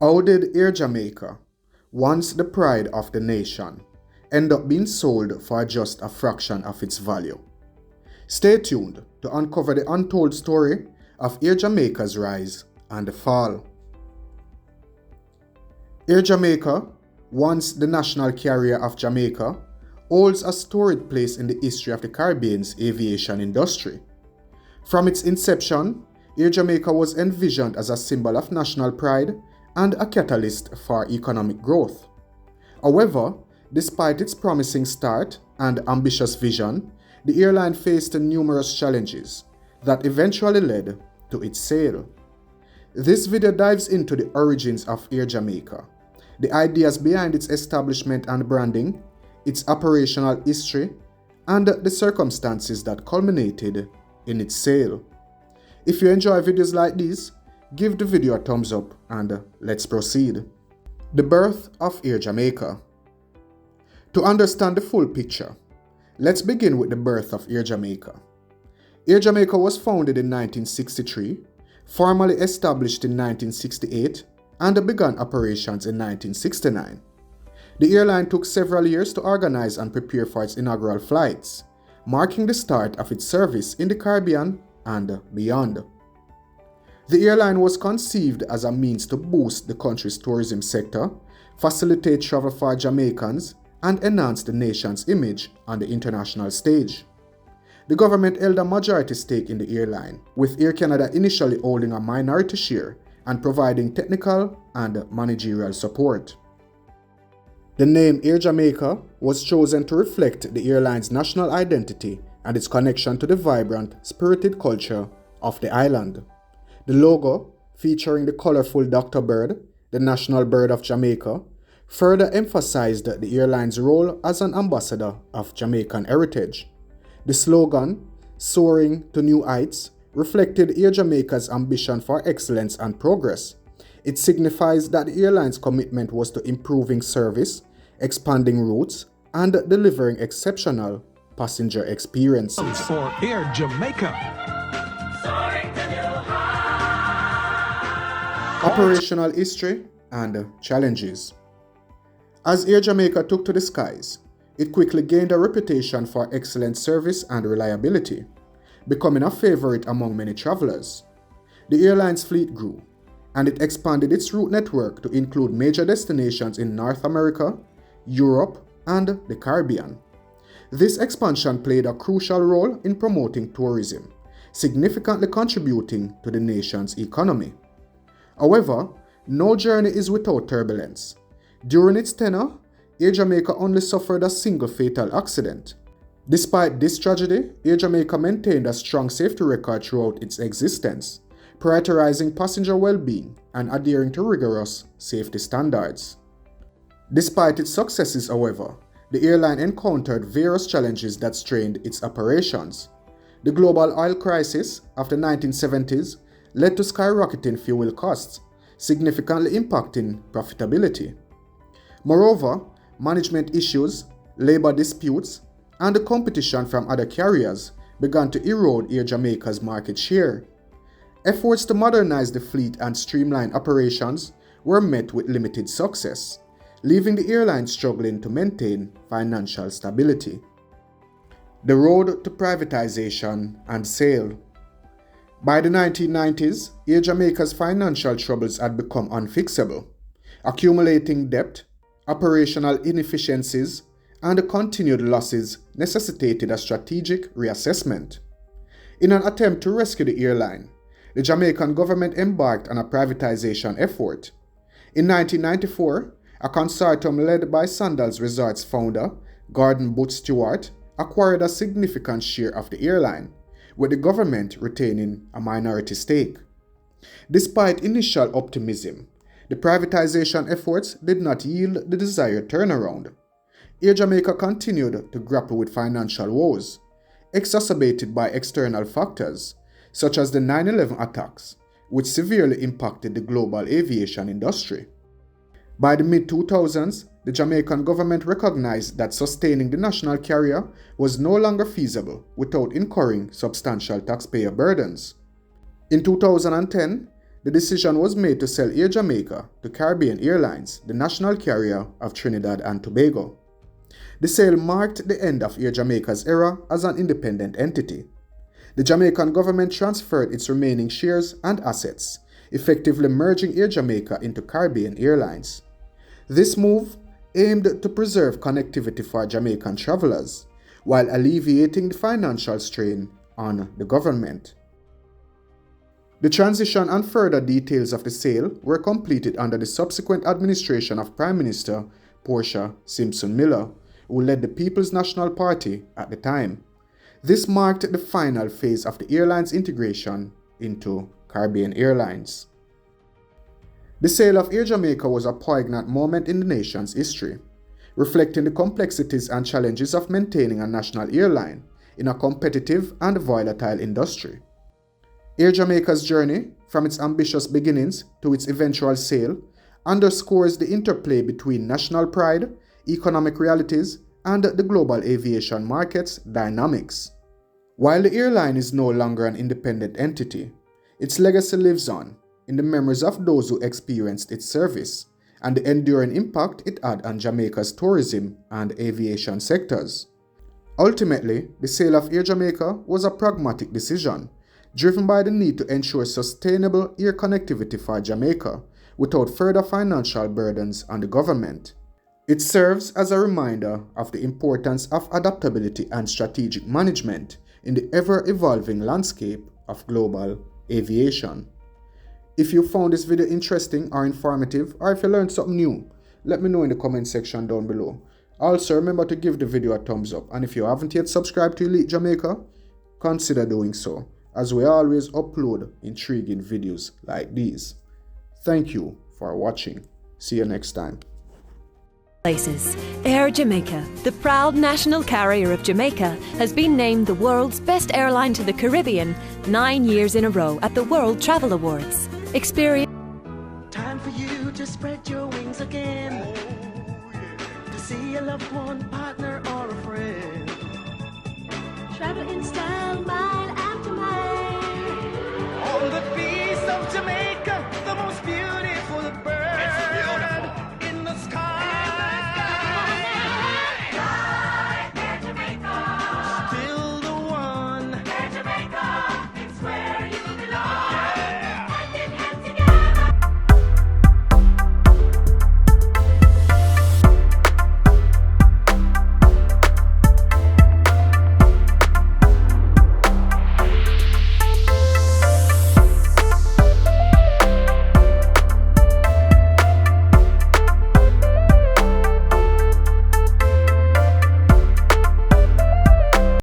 How did Air Jamaica, once the pride of the nation, end up being sold for just a fraction of its value? Stay tuned to uncover the untold story of Air Jamaica's rise and fall. Air Jamaica, once the national carrier of Jamaica, holds a storied place in the history of the Caribbean's aviation industry. From its inception, Air Jamaica was envisioned as a symbol of national pride and a catalyst for economic growth. However, despite its promising start and ambitious vision, the airline faced numerous challenges that eventually led to its sale. This video dives into the origins of Air Jamaica, the ideas behind its establishment and branding, its operational history, and the circumstances that culminated in its sale. If you enjoy videos like these, give the video a thumbs up and let's proceed. The birth of Air Jamaica. To understand the full picture, let's begin with the birth of Air Jamaica. Air Jamaica was founded in 1963, formally established in 1968, and began operations in 1969. The airline took several years to organize and prepare for its inaugural flights, marking the start of its service in the Caribbean and beyond. The airline was conceived as a means to boost the country's tourism sector, facilitate travel for Jamaicans, and enhance the nation's image on the international stage. The government held a majority stake in the airline, with Air Canada initially holding a minority share and providing technical and managerial support. The name Air Jamaica was chosen to reflect the airline's national identity and its connection to the vibrant, spirited culture of the island. The logo, featuring the colorful Dr. Bird, the national bird of Jamaica, further emphasized the airline's role as an ambassador of Jamaican heritage. The slogan, "Soaring to New Heights," reflected Air Jamaica's ambition for excellence and progress. It signifies that the airline's commitment was to improving service, expanding routes, and delivering exceptional passenger experiences. For Air Jamaica. Operational history and challenges. As Air Jamaica took to the skies, it quickly gained a reputation for excellent service and reliability, becoming a favorite among many travelers. The airline's fleet grew, and it expanded its route network to include major destinations in North America, Europe, and the Caribbean. This expansion played a crucial role in promoting tourism, significantly contributing to the nation's economy. However, no journey is without turbulence. During its tenure, Air Jamaica only suffered a single fatal accident. Despite this tragedy, Air Jamaica maintained a strong safety record throughout its existence, prioritizing passenger well-being and adhering to rigorous safety standards. Despite its successes, however, the airline encountered various challenges that strained its operations. The global oil crisis of the 1970s led to skyrocketing fuel costs, significantly impacting profitability. Moreover, management issues, labor disputes, and the competition from other carriers began to erode Air Jamaica's market share. Efforts to modernize the fleet and streamline operations were met with limited success, leaving the airline struggling to maintain financial stability. The road to privatization and sale. By the 1990s, Air Jamaica's financial troubles had become unfixable. Accumulating debt, operational inefficiencies, and continued losses necessitated a strategic reassessment. In an attempt to rescue the airline, the Jamaican government embarked on a privatization effort. In 1994, a consortium led by Sandals Resorts founder Gordon Booth Stewart acquired a significant share of the airline, with the government retaining a minority stake. Despite initial optimism, the privatization efforts did not yield the desired turnaround. Air Jamaica continued to grapple with financial woes, exacerbated by external factors such as the 9/11 attacks, which severely impacted the global aviation industry. By the mid-2000s, the Jamaican government recognized that sustaining the national carrier was no longer feasible without incurring substantial taxpayer burdens. In 2010, The decision was made to sell Air Jamaica to Caribbean Airlines, the national carrier of Trinidad and Tobago. The sale marked the end of Air Jamaica's era as an independent entity. The Jamaican government transferred its remaining shares and assets, effectively merging Air Jamaica into Caribbean Airlines. This move aimed to preserve connectivity for Jamaican travelers, while alleviating the financial strain on the government. The transition and further details of the sale were completed under the subsequent administration of Prime Minister Portia Simpson Miller, who led the People's National Party at the time. This marked the final phase of the airline's integration into Caribbean Airlines. The sale of Air Jamaica was a poignant moment in the nation's history, reflecting the complexities and challenges of maintaining a national airline in a competitive and volatile industry. Air Jamaica's journey, from its ambitious beginnings to its eventual sale, underscores the interplay between national pride, economic realities, and the global aviation market's dynamics. While the airline is no longer an independent entity, its legacy lives on in the memories of those who experienced its service and the enduring impact it had on Jamaica's tourism and aviation sectors. Ultimately, the sale of Air Jamaica was a pragmatic decision, driven by the need to ensure sustainable air connectivity for Jamaica without further financial burdens on the government. It serves as a reminder of the importance of adaptability and strategic management in the ever-evolving landscape of global aviation. If you found this video interesting or informative, or if you learned something new, let me know in the comment section down below. Also, remember to give the video a thumbs up, and if you haven't yet subscribed to Elite Jamaica, consider doing so, as we always upload intriguing videos like these. Thank you for watching. See you next time. Places. Air Jamaica, the proud national carrier of Jamaica, has been named the world's best airline to the Caribbean 9 years in a row at the World Travel Awards. Experience. Time for you to spread your wings again. To see a loved one, partner, or a friend. Travel in style, my